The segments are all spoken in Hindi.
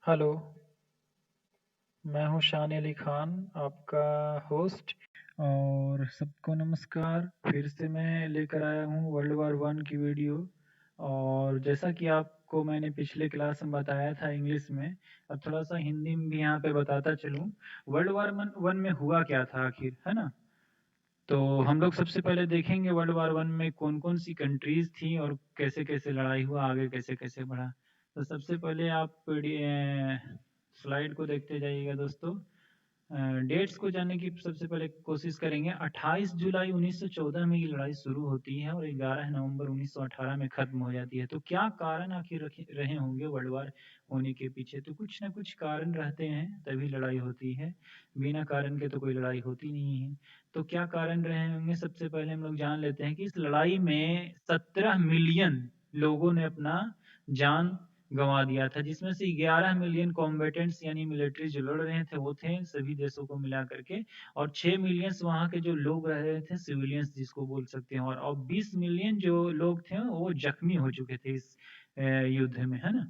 हेलो, मैं हूँ शान अली खान, आपका होस्ट। और सबको नमस्कार। फिर से मैं लेकर आया हूँ वर्ल्ड वार वन की वीडियो। और जैसा कि आपको मैंने पिछले क्लास में बताया था इंग्लिश में, अब थोड़ा सा हिंदी में भी यहाँ पे बताता चलूँ। वर्ल्ड वार वन में हुआ क्या था आखिर, है ना। तो हम लोग सबसे पहले देखेंगे वर्ल्ड वार वन में कौन कौन सी कंट्रीज थी और कैसे कैसे लड़ाई हुआ, आगे कैसे कैसे बढ़ा। तो सबसे पहले आप स्लाइड को देखते जाइएगा दोस्तों। डेट्स को जानने की सबसे पहले कोशिश करेंगे। 28 जुलाई 1914 में ये लड़ाई शुरू होती है और 11 नवंबर 1918 में खत्म हो जाती है। तो क्या कारण आखिर रहे होंगे वर्ल्ड वार होने के पीछे? तो कुछ ना कुछ कारण रहते हैं तभी लड़ाई होती है, बिना कारण के तो कोई लड़ाई होती नहीं है। तो क्या कारण रहे होंगे, सबसे पहले हम लोग जान लेते हैं कि इस लड़ाई में 17 मिलियन लोगों ने अपना जान गंवा दिया था, जिसमें से 11 मिलियन कॉम्बेटेंट्स यानी मिलिट्री जो लड़ रहे थे वो थे सभी देशों को मिला करके, और 6 मिलियन वहां के जो लोग रह रहे थे सिविलियंस जिसको बोल सकते हैं, और 20 मिलियन जो लोग थे वो जख्मी हो चुके थे इस युद्ध में, है ना।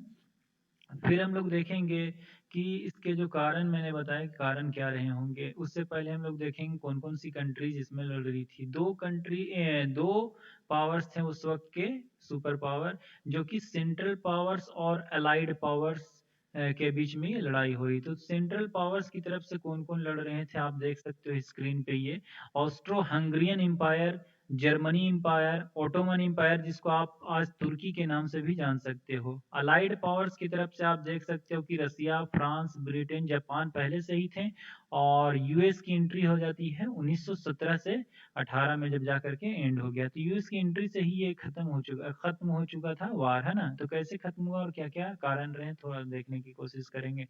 फिर हम लोग देखेंगे कि इसके जो कारण मैंने बताया कारण क्या रहे होंगे। उससे पहले हम लोग देखेंगे कौन कौन सी कंट्रीज इसमें लड़ रही थी। दो पावर्स थे उस वक्त के, सुपर पावर, जो कि सेंट्रल पावर्स और अलाइड पावर्स के बीच में ये लड़ाई हुई। तो सेंट्रल पावर्स की तरफ से कौन कौन लड़ रहे थे आप देख सकते हो स्क्रीन पे। ये Austro Hungarian empire, Germany empire, Ottoman empire जिसको आप आज तुर्की के नाम से भी जान सकते हो। अलाइड पावर्स की तरफ से आप देख सकते हो कि रसिया, फ्रांस, ब्रिटेन, जापान पहले से ही थे, और यूएस की एंट्री हो जाती है 1917 से 18 में जब जाकर के एंड हो गया। तो यूएस की एंट्री से ही ये खत्म हो चुका था वार, है ना। तो कैसे खत्म हुआ और क्या क्या कारण रहे थोड़ा देखने की कोशिश करेंगे।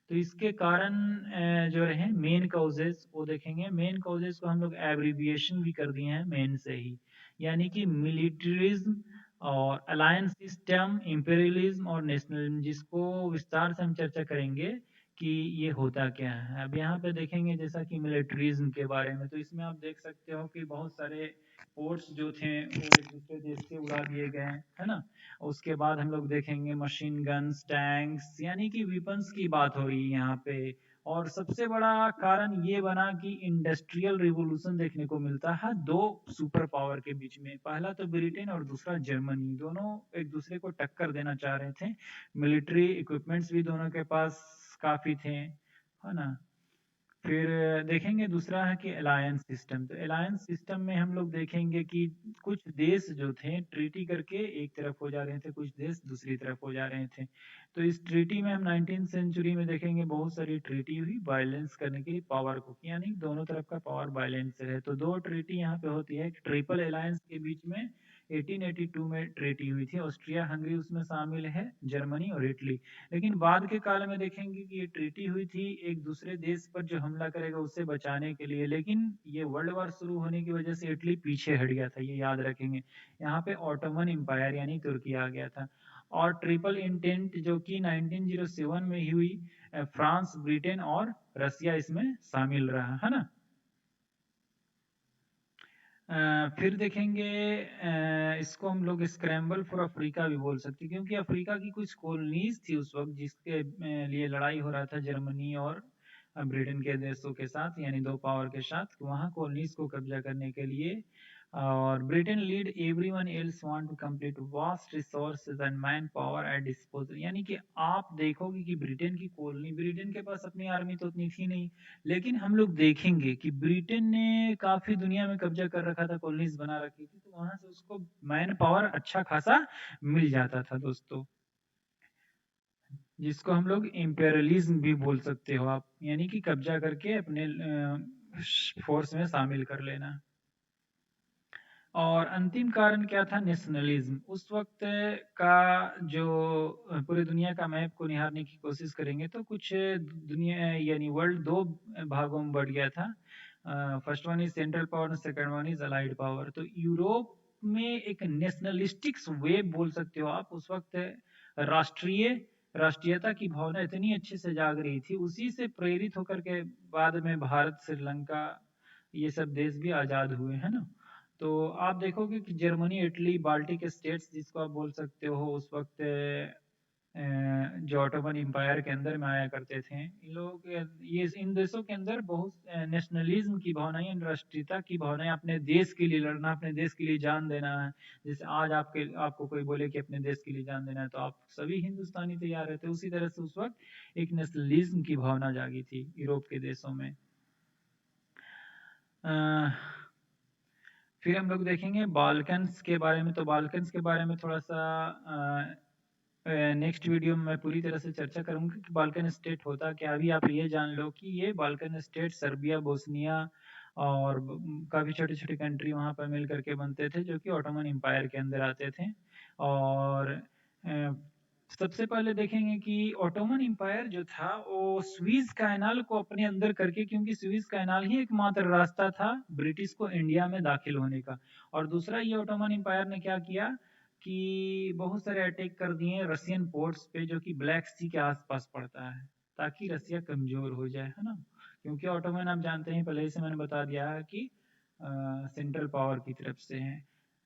तो इसके कारण जो रहे मेन कॉजेज वो देखेंगे। मेन कॉजेज को हम लोग एब्रीविएशन भी कर दिए हैं मेन से ही, यानी कि मिलिट्रिज्म और अलायंस सिस्टम, इंपेरियलिज्म और नेशनलिज्म, जिसको विस्तार से हम चर्चा करेंगे कि ये होता क्या है। अब यहाँ पे देखेंगे जैसा कि मिलिट्रिज्म के बारे में, तो इसमें आप देख सकते हो कि बहुत सारे पोर्ट्स जो थे वो एक दूसरे देश के उड़ा दिए गए, है ना। उसके बाद हम लोग देखेंगे मशीन गन्स, टैंक्स, यानी कि वेपन्स की बात हो रही है यहाँ पे। और सबसे बड़ा कारण ये बना कि इंडस्ट्रियल रिवॉल्यूशन देखने को मिलता है दो सुपर पावर के बीच में। पहला तो ब्रिटेन और दूसरा जर्मनी, दोनों एक दूसरे को टक्कर देना चाह रहे थे। मिलिट्री इक्विपमेंट्स भी दोनों के पास काफी थे, है ना। फिर देखेंगे दूसरा है कि अलायंस सिस्टम। तो अलायंस सिस्टम में हम लोग देखेंगे कि कुछ देश जो थे ट्रीटी करके एक तरफ हो जा रहे थे, कुछ देश दूसरी तरफ हो जा रहे थे। तो इस ट्रीटी में हम 19th सेंचुरी में देखेंगे बहुत सारी ट्रीटी हुई बैलेंस करने के लिए पावर को, यानी दोनों तरफ का पावर बैलेंस रहे। तो दो ट्रीटी यहाँ पे होती है, ट्रिपल अलायंस के बीच में 1882 में ट्रीटी हुई थी। ऑस्ट्रिया हंगरी उसमें शामिल है, जर्मनी और इटली। लेकिन बाद के काल में देखेंगे कि ये ट्रीटी हुई थी एक दूसरे देश पर जो हमला करेगा उससे बचाने के लिए, लेकिन ये वर्ल्ड वार शुरू होने की वजह से इटली पीछे हट गया था, ये याद रखेंगे। यहाँ पे ऑटोमन एम्पायर यानी तुर्की आ गया था। और ट्रिपल इंटेंट जो कि 1907 में हुई, फ्रांस, ब्रिटेन और रसिया इसमें शामिल रहा, है ना। फिर देखेंगे इसको हम लोग स्क्रैम्बल फॉर अफ्रीका भी बोल सकते हैं, क्योंकि अफ्रीका की कुछ कॉलोनीज थी उस वक्त जिसके लिए लड़ाई हो रहा था जर्मनी और ब्रिटेन के देशों के साथ, यानी दो पावर के साथ, वहाँ कॉलोनीज को कब्जा करने के लिए। और Britain lead everyone else want to complete vast resources and man power at disposal, यानी कि आप देखोगे कि ब्रिटेन की कॉलोनी, ब्रिटेन के पास अपनी आर्मी तो उतनी थी नहीं, लेकिन हम लोग देखेंगे कि ब्रिटेन ने काफी दुनिया में कब्जा कर रखा था, कॉलोनीज बना रखी थी, तो वहां से उसको मैन पावर अच्छा खासा मिल जाता था दोस्तों, जिसको हम लोग इम्पेरियलिज्म भी बोल सकते हो आप, यानी कि कब्जा करके अपने फोर्स में शामिल कर लेना। और अंतिम कारण क्या था? नेशनलिज्म। उस वक्त का जो पूरी दुनिया का मैप को निहारने की कोशिश करेंगे तो कुछ दुनिया यानी वर्ल्ड दो भागों में बढ़ गया था। First one is central power, second one is allied power. तो यूरोप में एक नेशनलिस्टिक वेव बोल सकते हो आप, उस वक्त राष्ट्रीय राष्ट्रीयता की भावना इतनी अच्छे से जाग रही थी, उसी से प्रेरित होकर के बाद में भारत, श्रीलंका, ये सब देश भी आजाद हुए, है ना। तो आप देखोगे कि जर्मनी, इटली, बाल्टिक स्टेट्स जिसको आप बोल सकते हो उस वक्त जो ऑटोमन एम्पायर के अंदर में आया करते थे। इन लोगों के ये इन देशों के अंदर बहुत नेशनलिज्म की भावनाएं, राष्ट्रीयता की भावनाएं, अपने देश के लिए लड़ना, अपने देश के लिए जान देना है। जैसे आज आपको कोई बोले कि अपने देश के लिए जान देना है, तो आप सभी हिंदुस्तानी तैयार रहते। उसी तरह से उस वक्त एक नेशनलिज्म की भावना जागी थी यूरोप के देशों में। फिर हम लोग देखेंगे बाल्कन्स के बारे में। तो बाल्कन्स के बारे में थोड़ा सा नेक्स्ट वीडियो में मैं पूरी तरह से चर्चा करूंगा कि बाल्कन स्टेट होता क्या। अभी आप ये जान लो कि ये बाल्कन स्टेट सर्बिया, बोस्निया और काफ़ी छोटे छोटे कंट्री वहाँ पर मिल करके बनते थे, जो कि ऑटोमन एम्पायर के अंदर आते थे। और सबसे पहले देखेंगे कि ऑटोमन एम्पायर जो था वो स्वीज कैनाल को अपने अंदर करके, क्योंकि स्वीज कैनाल ही एकमात्र रास्ता था ब्रिटिश को इंडिया में दाखिल होने का। और दूसरा, ये ऑटोमन एम्पायर ने क्या किया कि बहुत सारे अटैक कर दिए रशियन पोर्ट्स पे, जो कि ब्लैक सी के आसपास पड़ता है, ताकि रसिया कमजोर हो जाए, है ना। क्योंकि ऑटोमन आप जानते हैं, पहले से मैंने बता दिया है कि सेंट्रल पावर की तरफ से है।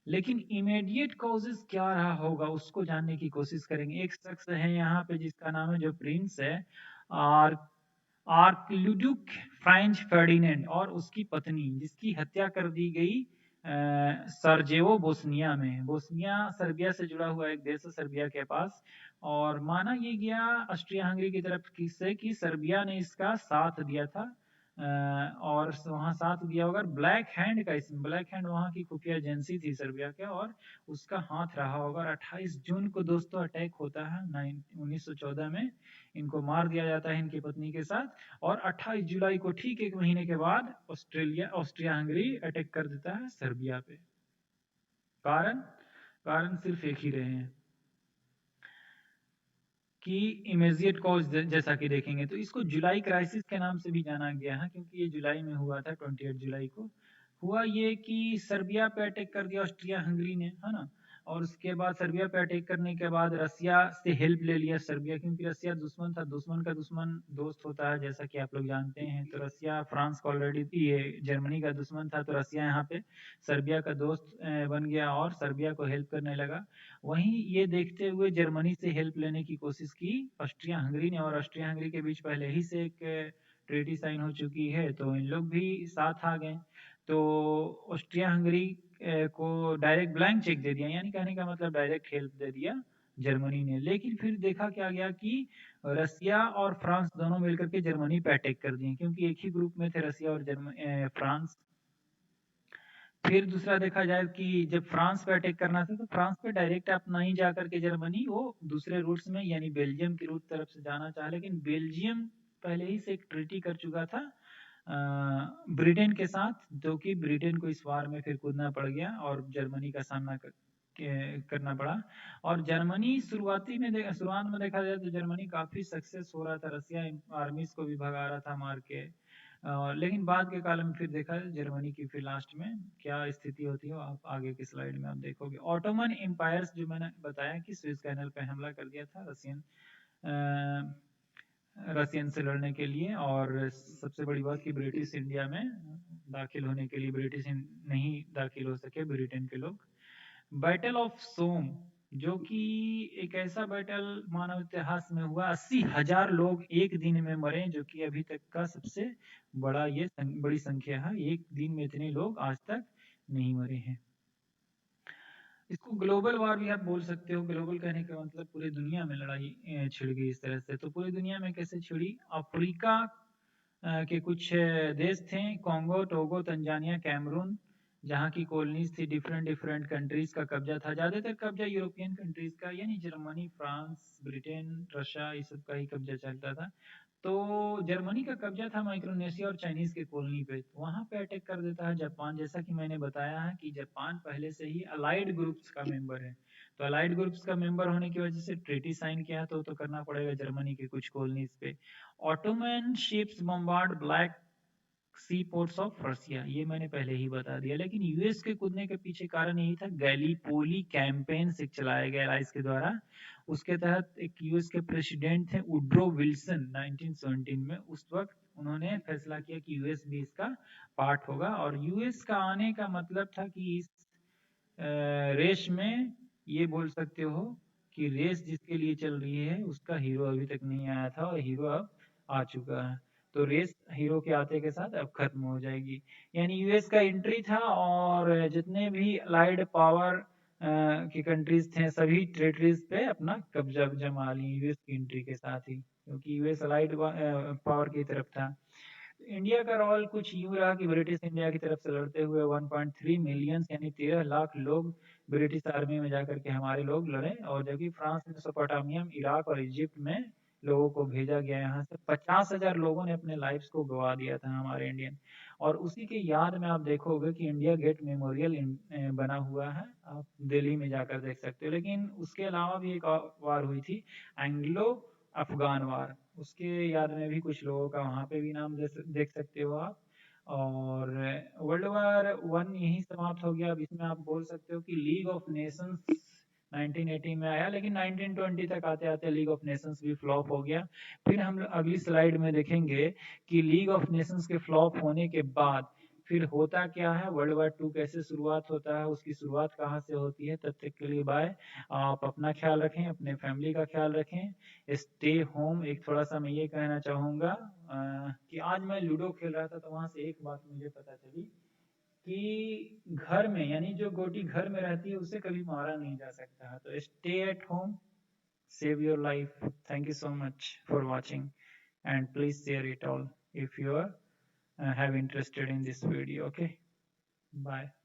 लेकिन इमीडिएट कॉजेस क्या रहा होगा उसको जानने की कोशिश करेंगे। एक शख्स है यहाँ पे जिसका नाम है, जो प्रिंस है, आर्कलुडुक फ्रांच फर्डिनेंड, और उसकी पत्नी, जिसकी हत्या कर दी गई सरजेवो बोस्निया में। बोस्निया सर्बिया से जुड़ा हुआ एक देश है, सर्बिया के पास। और माना ये गया ऑस्ट्रिया हंगरी की तरफ से कि सर्बिया ने इसका साथ दिया था, और वहाँ साथ दिया होगा। ब्लैक हैंड का इसमें, ब्लैक हैंड वहाँ की खुफिया एजेंसी थी सर्बिया के, और उसका हाथ रहा होगा। 28 जून को दोस्तों अटैक होता है 1914 में, इनको मार दिया जाता है इनकी पत्नी के साथ। और 28 जुलाई को, ठीक एक महीने के बाद, ऑस्ट्रिया हंगरी अटैक कर देता है सर्बिया पे। कारण सिर्फ एक ही रहे हैं कि इमीडिएट कॉज, जैसा कि देखेंगे तो इसको जुलाई क्राइसिस के नाम से भी जाना गया है, क्योंकि ये जुलाई में हुआ था। 28 जुलाई को हुआ ये कि सर्बिया पे अटैक कर दिया ऑस्ट्रिया हंगरी ने, है ना। और उसके बाद सर्बिया पे अटैक करने के बाद रसिया से हेल्प ले लिया सर्बिया, क्योंकि रसिया दुश्मन था, दुश्मन का दुश्मन दोस्त होता है, जैसा कि आप लोग जानते हैं। तो रसिया फ्रांस का ऑलरेडी, ये जर्मनी का दुश्मन था, तो रसिया यहाँ पे सर्बिया का दोस्त बन गया और सर्बिया को हेल्प करने लगा। वहीं ये देखते हुए जर्मनी से हेल्प लेने की कोशिश की ऑस्ट्रिया हंगरी ने, और ऑस्ट्रिया हंगरी के बीच पहले ही से एक ट्रीटी साइन हो चुकी है, तो इन लोग भी साथ आ गए। तो ऑस्ट्रिया हंगरी को डायरेक्ट ब्लैंक चेक दे दिया, यानी कहने का मतलब डायरेक्ट हेल्प दे दिया जर्मनी ने। लेकिन फिर देखा क्या गया कि रसिया और फ्रांस दोनों मिलकर के जर्मनी पे अटैक कर दिए, क्योंकि एक ही ग्रुप में थे रसिया और फ्रांस। फिर दूसरा देखा जाए कि जब फ्रांस पे अटैक करना था, तो फ्रांस पे डायरेक्ट आप नहीं जा करके जर्मनी, वो दूसरे रूट्स में, यानी बेल्जियम की रूट तरफ से जाना चाहा। लेकिन बेल्जियम पहले ही से एक ट्रीटी कर चुका था ब्रिटेन के साथ, जो कि ब्रिटेन को इस वार में फिर कूदना पड़ गया और जर्मनी का सामना करना पड़ा। और जर्मनी शुरुआत में देखा जाए तो जर्मनी काफी सक्सेस हो रहा था, रसिया आर्मीज को भी भगा रहा था मार के। लेकिन बाद के काल में फिर देखा जर्मनी की फिर लास्ट में क्या स्थिति होती है, आप आगे की स्लाइड में आप देखोगे। ऑटोमन एम्पायर्स, जो मैंने बताया कि स्विस कैनल पे हमला कर दिया था रसियन से लड़ने के लिए। और सबसे बड़ी बात कि ब्रिटिश इंडिया में दाखिल होने के लिए ब्रिटिश नहीं दाखिल हो सके, ब्रिटेन के लोग। बैटल ऑफ सोम, जो कि एक ऐसा बैटल मानव इतिहास में हुआ, 80,000 लोग एक दिन में मरे, जो कि अभी तक का सबसे बड़ा ये बड़ी संख्या है। एक दिन में इतने लोग आज तक नहीं मरे हैं। इसको ग्लोबल वार भी आप बोल सकते हो। ग्लोबल कहने का मतलब पूरी दुनिया में लड़ाई छिड़ गई इस तरह से। तो पूरी दुनिया में कैसे छिड़ी? अफ्रीका के कुछ देश थे, कॉन्गो, टोगो, तंजानिया, कैमरून, जहाँ की कॉलोनीज थी, डिफरेंट डिफरेंट कंट्रीज का कब्जा था। ज्यादातर कब्जा यूरोपियन कंट्रीज का, यानी जर्मनी, फ्रांस, ब्रिटेन, रशिया, ये सब का ही कब्जा चलता था। तो जर्मनी का कब्जा था माइक्रोनेशिया और चाइनीज के कॉलोनी पे, तो वहां पे अटैक कर देता है जापान। जैसा कि मैंने बताया है कि जापान पहले से ही अलाइड ग्रुप्स का मेंबर है, तो अलाइड ग्रुप्स का मेंबर होने की वजह से ट्रीटी साइन किया, तो करना पड़ेगा जर्मनी के कुछ कॉलोनीज पे। Ottoman ships bombard Black Sea ports of Russia, ये मैंने पहले ही बता दिया। लेकिन यूएस के कूदने के पीछे कारण यही था, गैलीपोली कैंपेन से चलाया गया एलाइज के द्वारा। उसके तहत एक यूएस के प्रेसिडेंट थे वुड्रो विल्सन 1917 में। उस वक्त उन्होंने फैसला किया कि यूएस भी इसका पार्ट होगा, और यूएस का आने का मतलब था कि इस रेस में ये बोल सकते हो कि रेस जिसके लिए चल रही है उसका हीरो अभी तक नहीं आया था और हीरो अब आ चुका है। तो रेस हीरो के आते के साथ अब खत्म हो जाएगी। यानी यूएस का एंट्री था और जितने भी अलाइड पावर की कंट्रीज थे सभी टेरिटरीज पे अपना कब्जा जमा ली यूएस की एंट्री के साथ ही, क्योंकि यूएस अलाइड पावर की तरफ था। इंडिया का रोल कुछ यूं रहा कि ब्रिटिश इंडिया की तरफ से लड़ते हुए 1.3 मिलियन यानी 13 लाख लोग ब्रिटिश आर्मी में जाकर के हमारे लोग लड़े, और जबकि फ्रांस, मेसोपोटामिया, इराक और इजिप्ट में लोगों को भेजा गया। यहाँ से 50,000 लोगों ने अपने लाइफ्स को गवा दिया था हमारे इंडियन। और उसी के याद में आप देखोगे कि इंडिया गेट मेमोरियल बना हुआ है, आप दिल्ली में जाकर देख सकते हो। लेकिन उसके अलावा भी एक और वार हुई थी, एंग्लो अफगान वार, उसके याद में भी कुछ लोगों का वहाँ पे भी नाम देख सकते हो आप। और वर्ल्ड वार वन यही समाप्त हो गया। अब इसमें आप बोल सकते हो कि लीग ऑफ नेशंस 1918 में आया, लेकिन 1920 तक आते आते लीग ऑफ नेशंस भी फ्लॉप हो गया। फिर हम अगली स्लाइड में देखेंगे कि लीग ऑफ नेशंस के फ्लॉप होने के बाद फिर होता क्या है, वर्ल्ड वार टू कैसे शुरुआत होता है, उसकी शुरुआत कहाँ से होती है। तब तक के लिए बाय। आप अपना ख्याल रखें, अपने फैमिली का ख्याल रखें, स्टे होम। एक थोड़ा सा मैं ये कहना चाहूँगा कि आज मैं लूडो खेल रहा था तो वहाँ से एक बात मुझे पता चली कि घर में, यानी जो गोटी घर में रहती है उसे कभी मारा नहीं जा सकता है। तो stay at home, save your life. Thank you so much for watching, and please share it all if you are have interested in this video. Okay, bye.